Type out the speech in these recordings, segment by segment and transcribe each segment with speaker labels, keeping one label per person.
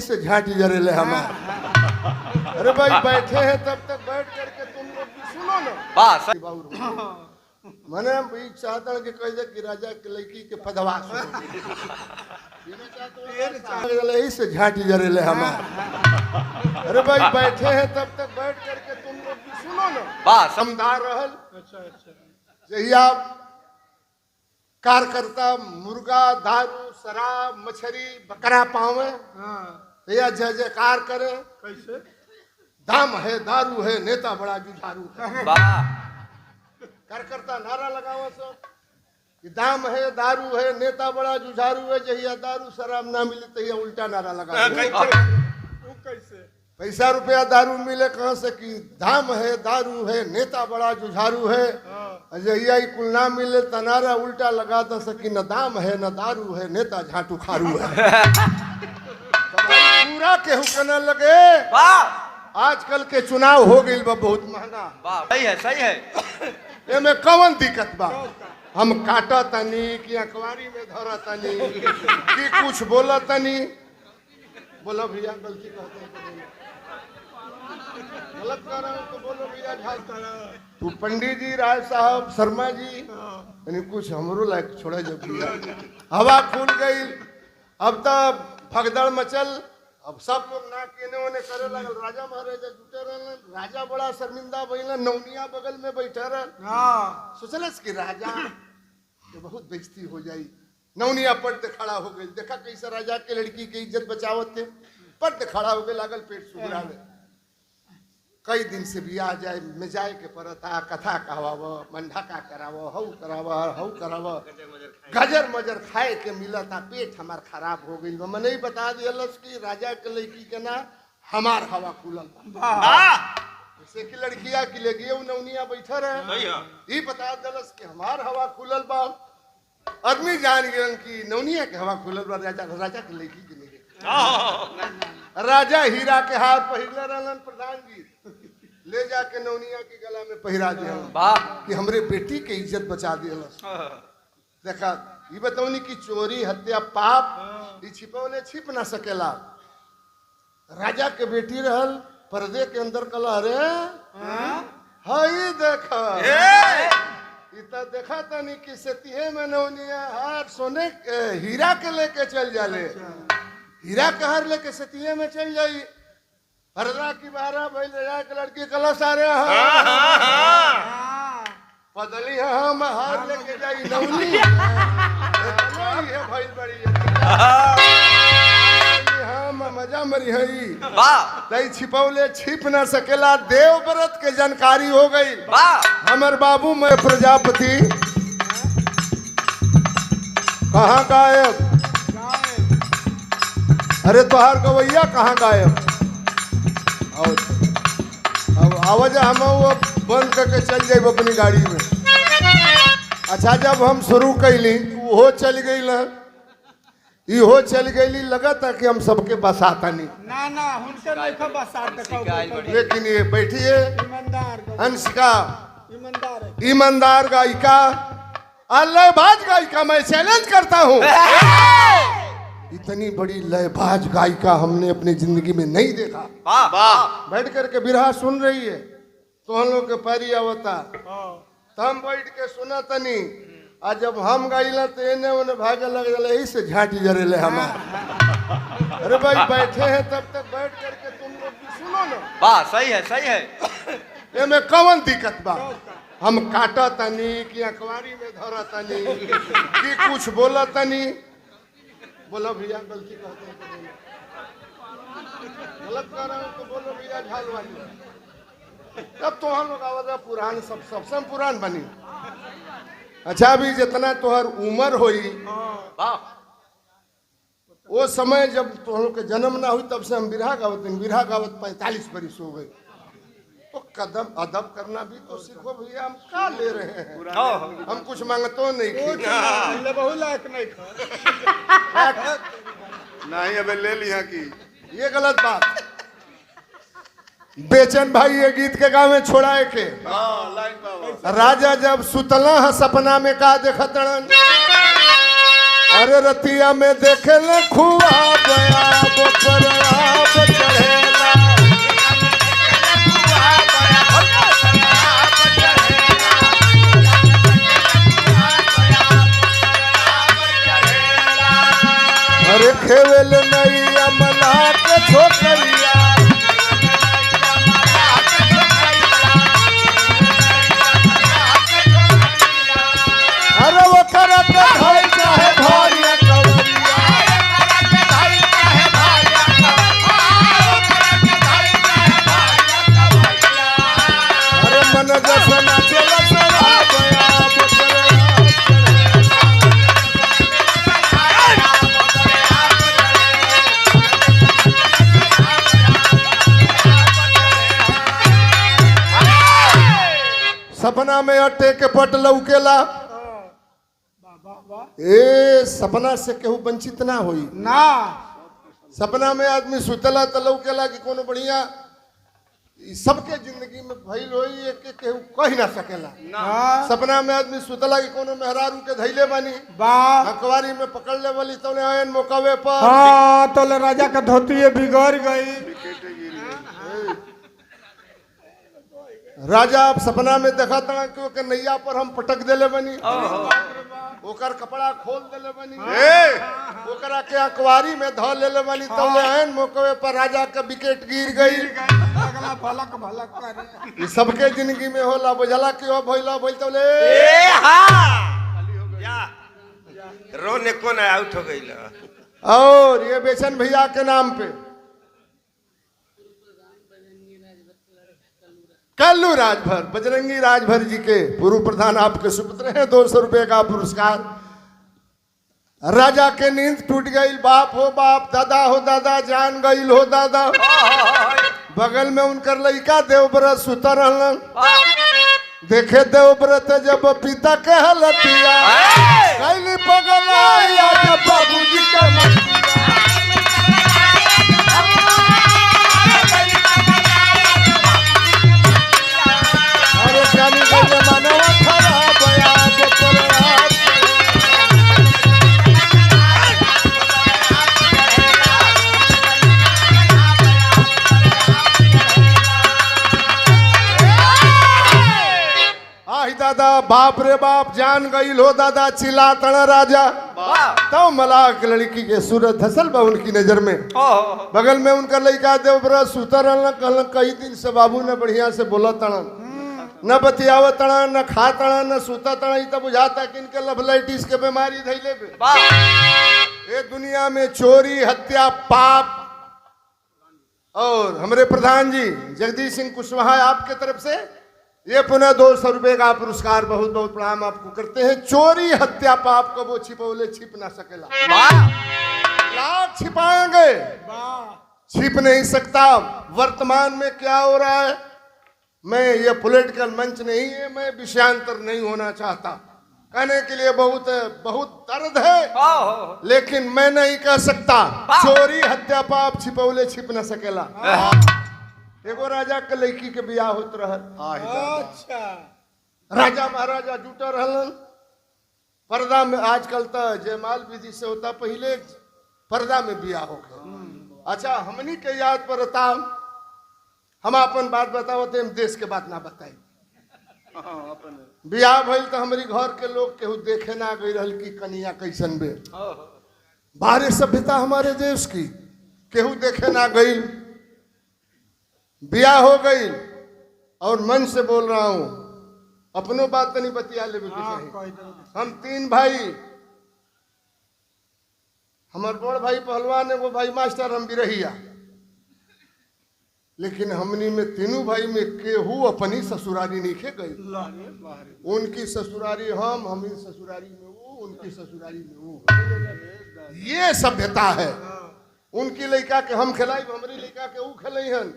Speaker 1: यही से झांटी जरेले हमार। अरे भाई बैठे हैं तब तक बैठ करके तुम लोग भी सुनो ना। मैंने भाई चाहता कि कह दे कि राजा के लड़की के पदवा यही से झांटी जरेले हमार। अरे भाई बैठे हैं तब तक बैठ करके तुम लोग भी सुनो ना। समदार रहल जहिया कार्यकर्ता मुर्गा दारू शराब मछली बकरा पावे या जय जयकार करे। कैसे दाम है दारू है नेता बड़ा जुझारू है। कार्यकर्ता नारा लगाओ सब कि दाम है दारू है नेता बड़ा जुझारू है। जहिया दारू शराब ना मिले तहिया उल्टा नारा लगा। कैसे पैसा रुपया दारू मिले कहां से कि दाम है दारू है नेता बड़ा जुझारू है। जहिया कुल ना मिले तनारा उल्टा लगा दो सकी न दाम है न दारू है नेता झाटू खारू है। पूरा केहू कहने लगे आजकल के चुनाव हो गई बा बहुत महंगा।
Speaker 2: सही है सही है।
Speaker 1: एमे कौन दिक्कत बा हम काटा तनी कि अखबारी में धरा तनी कि कुछ बोला तनी। बोलो भैया गलती कहते हैं गलत कर रहा हूँ तो बोलो भैया झाल तू पंडित जी राय साहब शर्मा जी यानी कुछ हमरो लायक छोड़ा जब भैया। हवा खुल गई अब तब भगदड़ मचल। अब सब लोग ना केने ओने करे लगल। राजा महाराजा जुटे रहलन। राजा बड़ा शर्मिंदा भइलन। नौनिया बगल में बैठे रहल। सोचलस कि राजा ये बहुत बेइज्जती हो जाई। नौनिया पट खड़ा हो गई। देखा कैसे राजा के लड़की की इज्जत बचावत थे। पट खड़ा हो गए लागल पेट सुगरावे। कई दिन से बियाह जाए में जाए के परता कथा कहवाव मंडा का कराव हऊ कराव गजर मजर खाए के मिलता। पेट हमार खराब हो गई। मैंने बता दियलस कि राजा के लड़की के ना हमार हवा खुलल जैसे कि लड़किया की ले गए नौनिया बैठे रहे। ये बता दिलस कि हमार हवा खुलल बा। आदमी जान गए कि नौनिया के हवा खुलल बा। राजा के लड़की के नहीं। राजा हीरा के हार पहिरले रहलन प्रधान जी ले जाके नौनिया के गला में पहिरा दिया कि हमरे बेटी के इज्जत बचा दिया। देखा ये बताऊनी कि चोरी हत्या पाप ये छिपौले छिप ना सकेला। राजा के बेटी रहल पर्दे के अंदर कला रे हई देखा इतना देखा था नहीं कि सतिहे में नौनिया हार सोने हीरा के लेके चल जाले। हीरा के हार लेके सतिहे में चल जाई। पर्दा की बारह भाई ले के लड़की कला सारे पदली हम हार लेके जाई नौनी है भाई बड़ी हम मजा मरी हई। तई छिपौले छिप ना सकेला। देव व्रत के जानकारी हो गई। हमर बाबू मैं प्रजापति कहाँ गायब। अरे तोहार गवैया कहाँ गायब। अब आवाज हम वो बंद करके चल जाए अपनी गाड़ी में। अच्छा जब हम शुरू कैली वो चल गई ना इहो चल गई। लगा था कि हम सबके बसाता नहीं ना लेकिन ये बैठिए अंशिका ईमानदार गायिका लयबाज गायिका मैं चैलेंज करता हूँ। इतनी बड़ी लयबाज गायिका हमने अपनी जिंदगी में नहीं देखा। बैठ करके बिरहा सुन रही है तो हम लोग के पैरी आवता तो हम बैठ के सुना तनी। आज जब हम गाइला तो एने ओने भागे लग जाला यही से झांटी जरेले हमार। अरे भाई बैठे हैं तब तक बैठ करके तुम लोग भी सुनो ना।
Speaker 2: सही है सही है।
Speaker 1: एमे कौन दिक्कत बा हम काटा तनी कि अखबारी में धरा तनी कि कुछ बोला तनी। बोलो भैया गलती कहते हैं गलत कर रहा हूँ तो बोलो भैया झाल वाली। तब तो हम लोग आवाज पुरान सबसे पुरान बनी। अच्छा अभी जितना तोहर उम्र होई वो समय जब तो हम लोग के जन्म ना हुई तब से हम बिरहा गावत 45 बरिस हो गए। तो कदम अदब करना भी तो सीखो भैया। हम क्या ले रहे हैं हम कुछ मांगतो नहीं नहीं अब ले लिया कि ये गलत बात। बेचन भाई ये गीत के गाँव में छोड़ाए के राजा जब सुतला है सपना में का देखतड़न। अरे रतिया में देखे ले खुआ लइया मना के छोकरिया अरे वो करत भाई चाहे भारिया कवरिया अरे मन जसना चला सरा गया सपना में अटे के पट लौकेला ए सपना से केहू वंचित ना होई
Speaker 3: ना
Speaker 1: सपना में आदमी सुतला त लौकेला कि कोनो बढ़िया ई सबके जिंदगी में भइल होई एक केहू कह ना सकेला
Speaker 3: हाँ
Speaker 1: सपना में आदमी सुतला कि कोनो मेहरारू के धैले बानी
Speaker 3: वाह
Speaker 1: अखबारी में पकड़ ले वाली तौने आयन मौकावे पर
Speaker 3: हाँ तो राजा का धोती बिगड़ गई
Speaker 1: राजा अब सपना में देखा था कि ओके नैया पर हम पटक देले बनी ओकर कपड़ा खोल देले बनी ओकरा के अखबारी में धो लेले बनी तौले आयन मौके पर राजा का विकेट गिर गई
Speaker 3: अगला भलक भलक करे
Speaker 1: ये सबके जिंदगी में होला बुझला कि ओ भइला भइल तौले
Speaker 2: रोने कौन आउट हो गई
Speaker 1: और ये बेचन भैया के नाम पे कल्लू राजभर बजरंगी राजभर जी के पूर्व प्रधान आपके सुपुत्र हैं 200 रुपए का पुरस्कार राजा के नींद टूट गई बाप हो बाप दादा हो दादा जान गई हो दादा बगल में उनकर लड़का देवव्रत सुतर रहलन देखे देवव्रत जब पिता के हलतिया कैली पगलाया जब बाबूजी के अरे जानी गई मानवा खराब याद पर आही दादा बाप रे बाप जान गई हो दादा चिल्ला तण राजा तो मलाक लड़की के सूरत धसल बा उनकी नजर में बगल में उनका लड़का देवव्रत सुतर कहलन कई दिन से बाबू ने बढ़िया से बोला तड़न न बतियावत तड़न न खा तड़न न सूता तड़न तब बुझाता कि इनके लफलाइटिस के बीमारी धैले बे ये दुनिया में चोरी हत्या पाप और हमारे प्रधान जी जगदीश सिंह कुशवाहा आपके तरफ से ये पुनः 200 रुपए का पुरस्कार बहुत बहुत प्रणाम आपको करते हैं चोरी हत्या पाप को वो छिपौले छिप ना सकेला लाख छिपाएंगे छिप नहीं सकता वर्तमान में क्या हो रहा है मैं ये पॉलिटिकल मंच नहीं है मैं विषयांतर नहीं होना चाहता कहने के लिए बहुत बहुत दर्द है लेकिन मैं नहीं कह सकता चोरी हत्या पाप छिपौले छिप न सकेला एगो राजा के लड़की के बियाह होत रहल
Speaker 3: अच्छा
Speaker 1: राजा महाराजा जुटा रहलन पर्दा में आजकल तो जयमाल विधि से होता पहले पर्दा में बियाह हो गया अच्छा हमनी के याद पर हम अपन बात बतावते हम देश के बात ना बताई बियाह भइल तो हमारी घर के लोग केहू देखे ना गई रहल की कनिया कैसन बे बाहरी सभ्यता हमारे देश की केहू देखे ना गई बियाह हो गई और मन से बोल रहा हूं अपनो बात तो नहीं बतिया ले हम 3 भाई हमार बड़ भाई पहलवान है वो भाई मास्टर हम बिरहिया लेकिन हमनी में तीनों भाई में केहू अपनी ससुरारी नहीं खे गई उनकी ससुरारी हमी ससुरारी में वो उनकी ससुरारी में वो ये सभ्यता है उनकी लड़का के हम खिलाई हमारी लड़का के वो खिलाई हन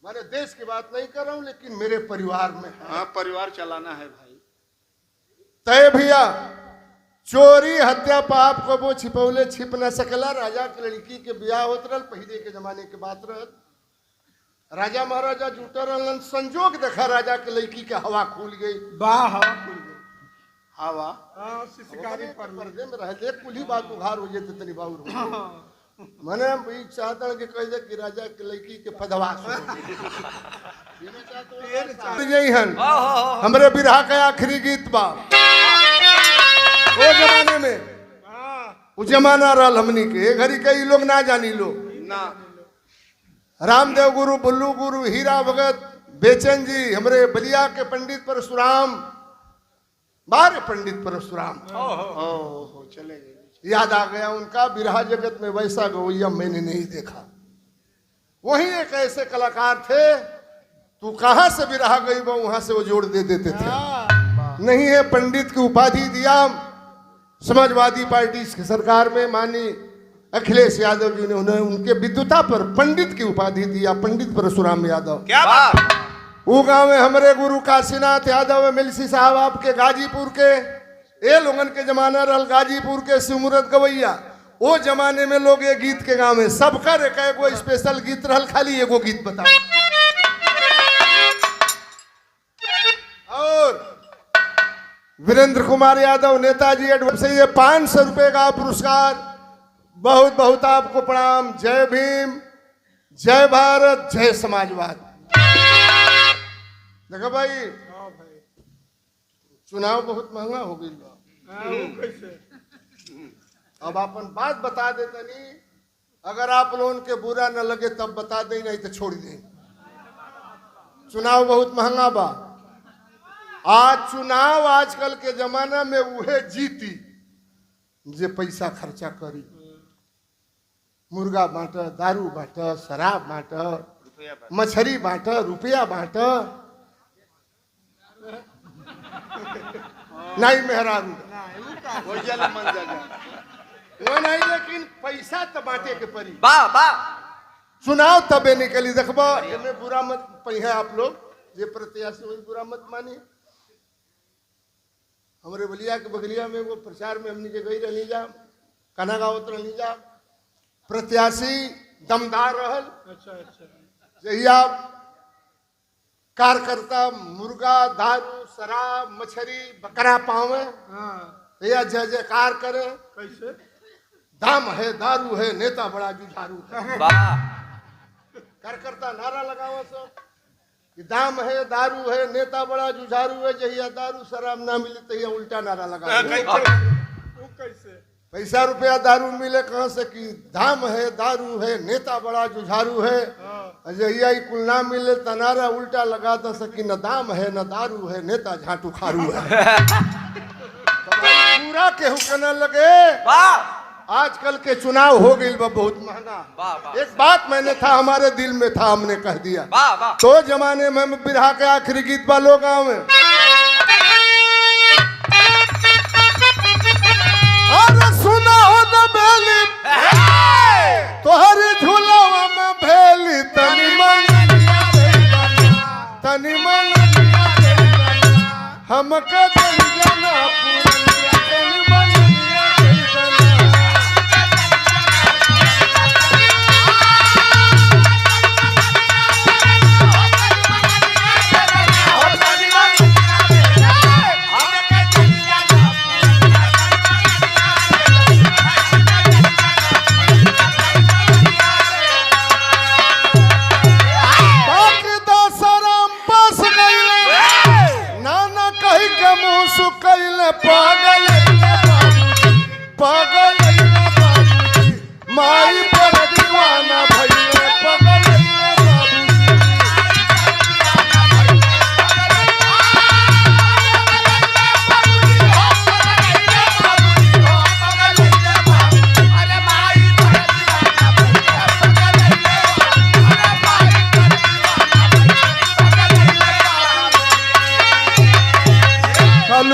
Speaker 1: मैंने देश की बात नहीं कर रहा हूं लेकिन मेरे परिवार में
Speaker 4: हाँ परिवार चलाना है भाई
Speaker 1: तय भैया चोरी हत्या पाप को वो छिपौले छिप न सकला राजा की लड़की के ब्याह होत रहल पहले के जमाने के बात रहल राजा महाराजा जुटा रहलन संजोग देखा राजा के लड़की के हवा खुल गई
Speaker 3: वाह हवा खुल गई
Speaker 4: हवा
Speaker 3: शिकारी पर
Speaker 1: पर्दे में रह एक कुली बात उघार हो जेते तनी बाउर हो मने ई चाहता कि कह दे कि राजा के लड़की के पदवास हो यही हन हमरे बिरहा का आखिरी गीत बा वो जमाने में वो जमाना रहल हमनी के घड़ी कई लोग ना जानी लो।
Speaker 4: ना
Speaker 1: रामदेव गुरु, बुल्लू गुरु, हीरा भगत, बेचन जी, हमरे बलिया के पंडित परशुराम, बारे पंडित परशुराम,
Speaker 4: ओ चले गए।
Speaker 1: याद आ गया उनका। बिरहा जगत में वैसा गवैया मैंने नहीं देखा। वही एक ऐसे कलाकार थे, तू कहां से बिरहा गई वो वहां से वो जोड़ दे देते थे। नहीं है पंडित की उपाधि दिया समाजवादी पार्टी की सरकार में माननीय अखिलेश यादव जी ने, उन्हें उनके विद्वता पर पंडित की उपाधि दिया, पंडित परशुराम यादव।
Speaker 2: क्या बात?
Speaker 1: वो गांव में हमारे गुरु काशीनाथ यादव मिलसी साहब आपके गाजीपुर के, ए लोगन के जमाना रहल गाजीपुर के सिमरत गवैया। वो जमाने में लोग ये गीत के गाँव में सबका एगो स्पेशल गीत रहल, खाली एगो गीत बता। और वीरेंद्र कुमार यादव नेताजी एडवर्ड से ये 500 रुपए का पुरस्कार। बहुत बहुत आपको प्रणाम। जय भीम, जय भारत, जय समाजवाद। देखो भाई, चुनाव बहुत महंगा हो गई बा।
Speaker 3: कैसे?
Speaker 1: अब अपन बात बता देते नहीं, अगर आप लोगों के बुरा न लगे तब बता दें, नहीं तो छोड़ दें। चुनाव बहुत महंगा बा। आज चुनाव आजकल के जमाना में उहे जीती जे पैसा खर्चा करी। मुर्गा बांट, दारू बांट, शराब बांट, मछली बांट, रुपया बांट, नहीं मेहरारू
Speaker 4: हो जाला मन जा
Speaker 1: वो नहीं, लेकिन पैसा तो बांटे के पड़ी।
Speaker 2: वाह वाह।
Speaker 1: चुनाव तबे निकली। देखबो एमे बुरा मत पहिए आप लोग, जे प्रत्याशी वही बुरा मत मानी। हमारे बलिया के बगलिया में वो प्रचार में हमने के गई रहनी जा, कना गावत रहनी जा। प्रत्याशी दमदार रहल।
Speaker 3: अच्छा अच्छा।
Speaker 1: जहिया कार्यकर्ता मुर्गा, दारू, शराब, मछली, बकरा पावे,
Speaker 3: हाँ
Speaker 1: या जय जयकार करे।
Speaker 3: कैसे?
Speaker 1: दाम है, दारू है, नेता बड़ा जुझारू है।
Speaker 2: वाह।
Speaker 1: कार्यकर्ता नारा लगावा सब कि दाम है, दारू है, नेता बड़ा जुझारू है। जहिया दारू शराब ना मिले तहिया उल्टा नारा लगा।
Speaker 3: वो कैसे?
Speaker 1: पैसा रुपया दारू मिले कहाँ से कि दाम है, दारू है, नेता बड़ा जुझारू है। जहिया ही कुल ना मिले तो नारा उल्टा लगा था सकी, न दाम है, न दारू है, नेता झाटू खारू है। तो पूरा केहू कहने लगे
Speaker 2: वाह।
Speaker 1: आजकल के चुनाव हो गई बा बहुत महंगा।
Speaker 2: वाह वाह।
Speaker 1: एक बात मैंने था, हमारे दिल में था, हमने कह दिया।
Speaker 2: वाह वाह।
Speaker 1: तो जमाने में हम बिरहा के आखिरी गीत वालों गाँव में अरे सुना हो न बेली तोहरी झूलावा में भेली तनी मन हमके दिल जाना पूरनिया तनी मन पागल पागल माई पर दीवाना भैया पागल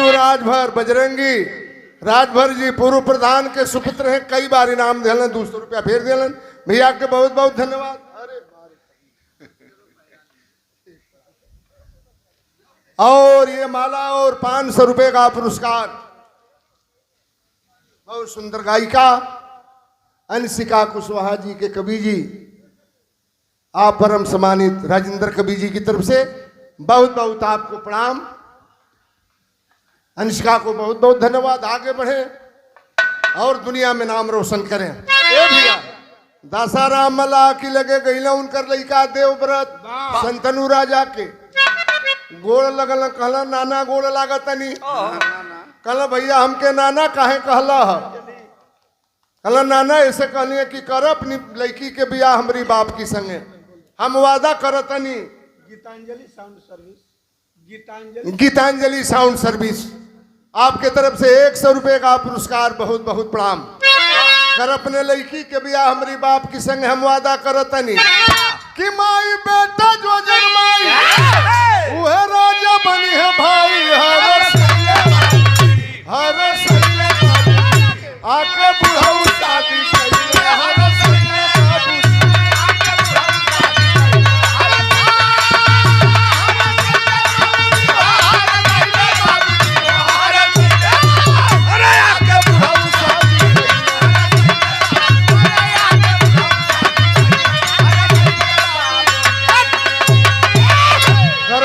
Speaker 1: राजभर बजरंगी राजभर जी पूर्व प्रधान के सुपुत्र हैं, कई बार इनाम दिलन, 200 रुपया फेर दिलन। भैया के बहुत बहुत धन्यवाद। अरे और ये माला और 500 रुपए का पुरस्कार बहुत सुंदर गायिका अंशिका कुशवाहा जी के कवि जी, आप परम सम्मानित राजेंद्र कवि जी की तरफ से बहुत बहुत आपको प्रणाम। अंशिका को बहुत बहुत धन्यवाद। आगे बढ़े और दुनिया में नाम रोशन करें। ए भैया दासाराम मला की लगे गईला उनकर लड़का देवव्रत संतनु राजा के गोड़ लगल, कहला नाना गोड़ लागत नहीं। कहला भैया हमके नाना काहे कहला है? कहला नाना ऐसे कहनी कि कर अपनी लड़की के बियाह हमारी बाप की संगे, हम वादा करतनी।
Speaker 3: Geetanjali sound service, Geetanjali
Speaker 1: Geetanjali sound service आपके तरफ से 100 रुपए का पुरस्कार, बहुत बहुत प्रणाम। कर अपने लड़की के बियाह हमारी बाप की संगे हम वादा करतनी कि माई बेटा जो जन्माई वह राजा बनी है भाई। हर सैया आके बुढ़ऊ शादी कइले, हर सैया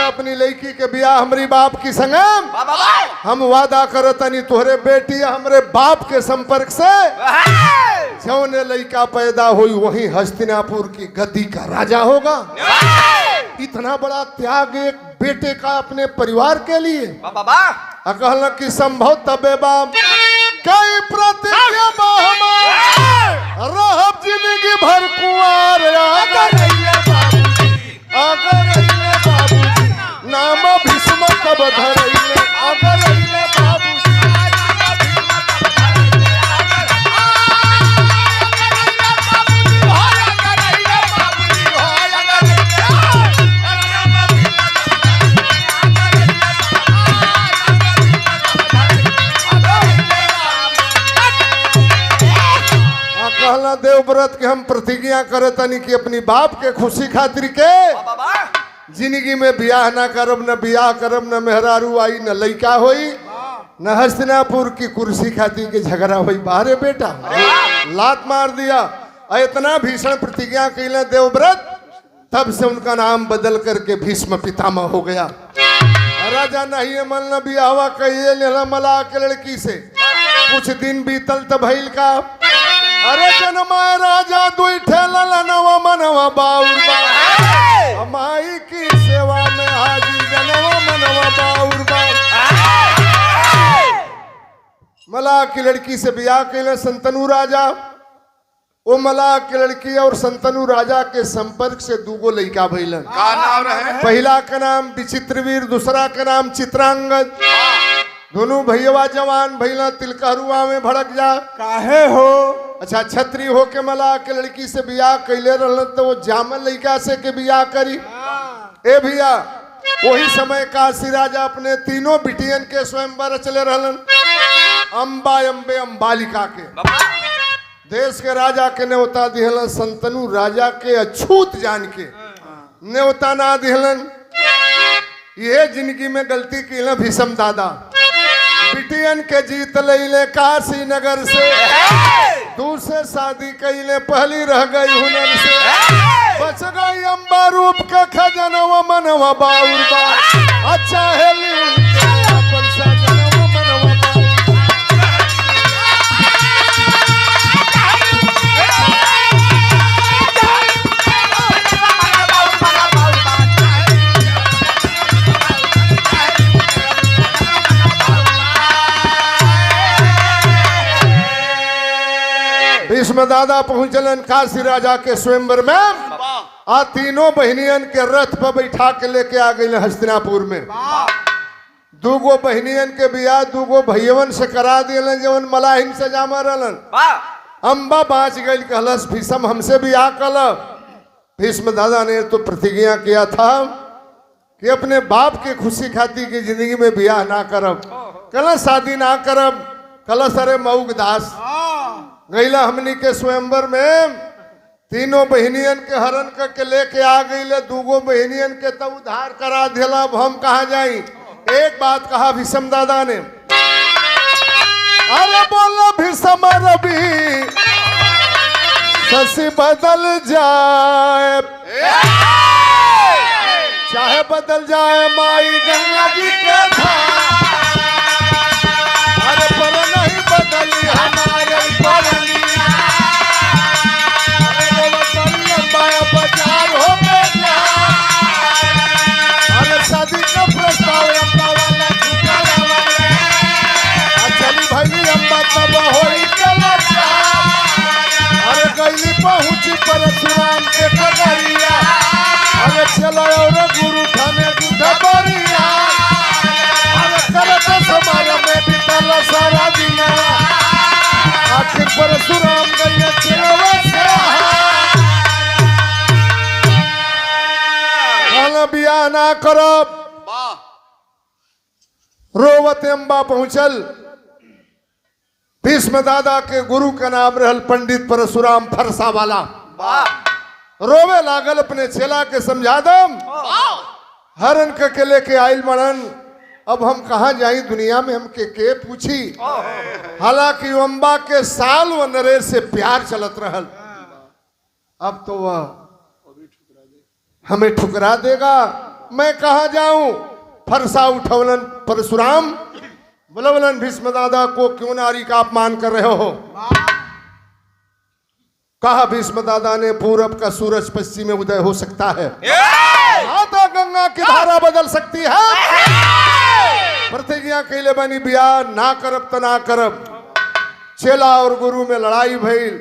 Speaker 1: अपनी लड़की के बियाह हमारी बाप की संग हम वादा करतनी तोहरे बेटी हमरे बाप के संपर्क से जौने लड़का पैदा हुई वही हस्तिनापुर की गद्दी का राजा होगा। इतना बड़ा त्याग एक बेटे का अपने परिवार के लिए। कहल कि संभव तबे बाप कई प्रतिज्ञा रहब जिंदगी भर कुंवार। अगर नाम भीष्म तब धरैले, अगर बाबू कहला देवव्रत के हम प्रतिज्ञा करतनी कि अपनी बाप के खुशी खातिर के जिंदगी में बियाह ना करब, न बियाह करब, न मेहरारू आई, न लड़का होई, न हस्तिनापुर की कुर्सी खाती के झगड़ा हुई। बाहरे बेटा लात मार दिया। इतना भीषण प्रतिज्ञा कैले देवव्रत, तब से उनका नाम बदल करके भीष्म पितामह हो गया। राजा नहीं मन न बियाहवा कहिए लेला मलाह के लड़की से। कुछ दिन बीतल त भइल का, अरे जनमा राजा दुई ठेला नवा मनवा बाउर बा, माई की सेवा में हाजिर जनवा मनवा बाउर बा। मलाह की लड़की से बियाह कैले संतनु राजा। वो मलाह की लड़की और संतनु राजा के संपर्क से दूगो लड़का भइलन।
Speaker 4: का नाम रहे?
Speaker 1: पहला का नाम विचित्रवीर, दूसरा का नाम चित्रांगद। दोनों भैया जवान भैला तिलकहरुआ में भड़क जा।
Speaker 3: काहे हो?
Speaker 1: अच्छा छत्री हो के मलाह के लड़की से बियाह कैले रहलन तो वो जामल लड़का से के बियाह करी। ए भैया वही समय काशी राजा अपने तीनों बिटियन के स्वयंवर चले रहलन। अम्बा अम्बे अम्बालिका के देश के राजा के न्योता दिहलन। संतनु राजा के अछूत जान के न्योता ना दिहलन। ये जिंदगी में गलती की भीष्म दादा बिटियन के जीत ले काशी नगर से। दूसरे शादी कैले पहली रह गई हुनर से। बच गई अम्बा रूप के खजनवा मनवा बाउर बा। अच्छा है भीष्म दादा पहुंचलन काशी राजा के स्वयंवर में। आ तीनों बहनियन के रथ पर बैठा के लेके आ गई हस्तिनापुर में। दूगो बहनियन के बियाह दूगो भैयवन से करा दिलन जवन मलाहिन से जामा रहलन। अम्बा बाँच गई, कहलस भीष्म हमसे बियाह कल। भीष्म दादा ने तो प्रतिज्ञा किया था कि अपने बाप के खुशी खाती की जिंदगी में बियाह ना करब, कलश शादी ना करब। कलश अरे मऊग दास गईला हमनी के स्वयंवर में तीनों बहनियन के हरण करके लेके आ गई। दूगो बहनियन के तब उद्धार करा दिला। अब हम कहा जाई? एक बात कहा भीष्म दादा ने, अरे बोलो भीष्म रवि शशि बदल जाए, चाहे बदल जाए माई गंगा जी के धार। अरे पर नहीं बदली हमारे परनिया। अरे वतन लंबा बाजार हो गया। अरे शादी का प्रस्ताव अम्बा वाला झुका वाला। चली भाई अम्बा तब होई कलचा। परशुराम के कगरिया अरे चलो और गुरु थाने गुदबरिया अरे करत समार में बितल सारा दिन आखिर परशुराम गए चलवे से खाना बिया ना करब रोवत अम्बा पहुंचल। भीष्म दादा के गुरु का नाम रहल पंडित परशुराम फरसा वाला। रोवे लागल अपने चेला के समझा दम हरन के लेके आयल मरन अब हम कहा जाई दुनिया में हमके के पूछी। हालांकि अम्बा के साल व नरेश से प्यार चलत रहल अब तो वह हमें ठुकरा देगा मैं कहा जाऊं। फरसा उठवलन परशुराम बोलवलन भीष्म दादा को क्यों नारी का अपमान कर रहे हो। कहा भीष्म दादा ने पूरब का सूरज पश्चिम में उदय हो सकता है माता गंगा की धारा बदल सकती है। प्रतिज्ञा कैले बनी बिया ना करब त ना करब। चेला और गुरु में लड़ाई भइल।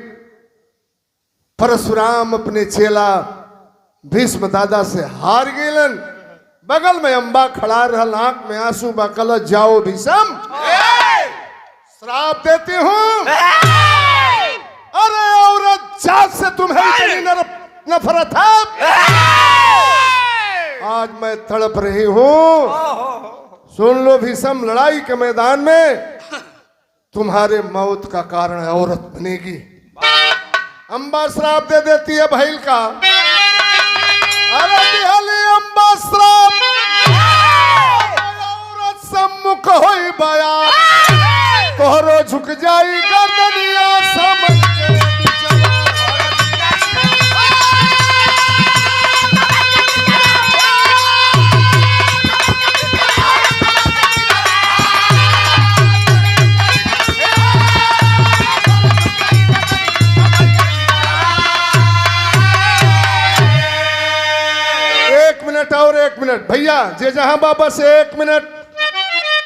Speaker 1: परशुराम अपने चेला भीष्म दादा से हार गेलन। बगल में अम्बा खड़ा रहल आंख में आंसू बकल जाओ भीष्म श्राप देती हूं अरे औरत जात से तुम्हें इतनी नफरत है आज मैं तड़प रही हूं। सुन लो भीष्म लड़ाई के मैदान में तुम्हारे मौत का कारण औरत बनेगी। अम्बा श्राप दे देती है भैल का अरे बिहली अम्बा श्राप औरत सम्मुख होई बया तोहरो झुक जाई गर्दनिया समझ के और एक मिनट भैया जे जहां बाबा से 1 मिनट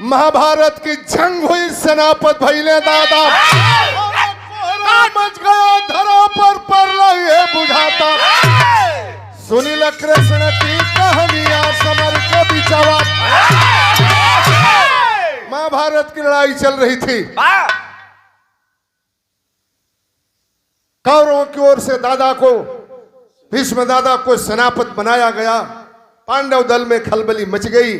Speaker 1: महाभारत की जंग हुई सेनापत भैले दादा मच गया धरा पर ये बुझाता सुनील कृष्ण की कहानियां समर के बिचावा। महाभारत की लड़ाई चल रही थी। कौरवों की ओर से दादा को भीष्म दादा को सेनापत बनाया गया। पांडव दल में खलबली मच गई।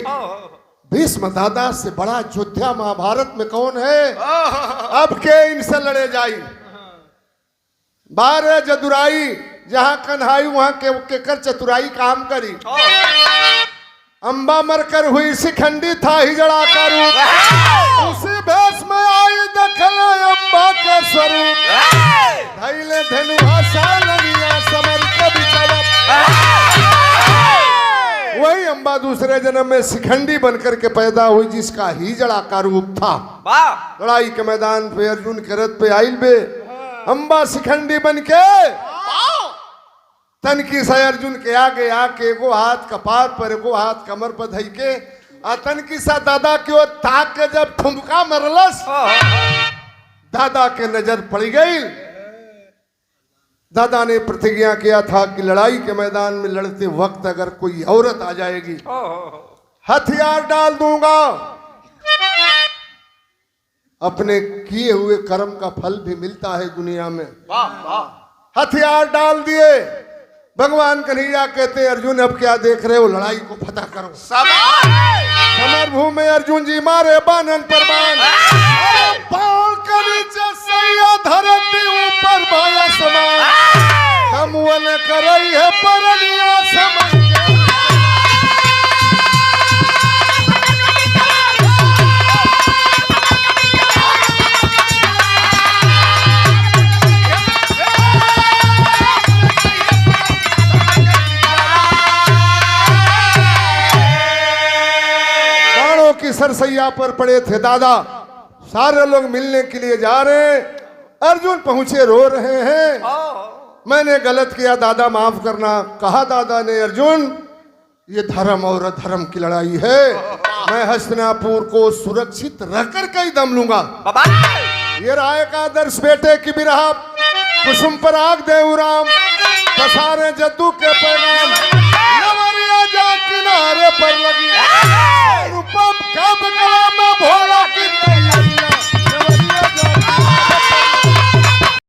Speaker 1: भीष्म दादा से बड़ा योद्धा महाभारत में कौन है अब के इनसे लड़े जाई। 12 जदुराई जहां कन्हाई वहां के कर चतुराई काम करी। अम्बा मरकर हुई शिखंडी था हिजड़ा का रूप उसी भेष में आई दखल अम्बा के स्वरूप धैले धनुहा सालनिया समर के बिचवा। वही अम्बा दूसरे जन्म में शिखंडी बनकर के पैदा हुई जिसका हिजड़ा का रूप था। लड़ाई के मैदान पे अर्जुन के रथ पे आइल बे अम्बा शिखंडी बन के तनकी से अर्जुन के आगे आके एगो हाथ कपार पर एगो हाथ कमर पर धई के तनकी सा दादा की ओर ताक के जब ठुमका मरलस दादा के नजर पड़ गई। दादा ने प्रतिज्ञा किया था कि लड़ाई के मैदान में लड़ते वक्त अगर कोई औरत आ जाएगी हथियार डाल दूंगा। अपने किए हुए कर्म का फल भी मिलता है दुनिया में। हथियार डाल दिए। भगवान कन्हैया कहते अर्जुन अब क्या देख रहे हो लड़ाई को फतह करो। समरभूमि में अर्जुन जी मारे बानन पर बाण बाण के नीचे सैया धरती ऊपर भाया समान हम वन करई है परनिया समझ सरसैया पर पड़े थे दादा। सारे लोग मिलने के लिए जा रहे हैं। अर्जुन पहुंचे रो रहे हैं मैंने गलत किया दादा माफ करना। कहा दादा ने अर्जुन ये धर्म और अधर्म की लड़ाई है। मैं हस्तिनापुर को सुरक्षित रहकर के ही दम लूंगा। ये राय का आदर्श बेटे की बिरहा कुसुम पर आग देव राम पसारे जद्दू के पैगाम लवरिया जा किनारे पर लगी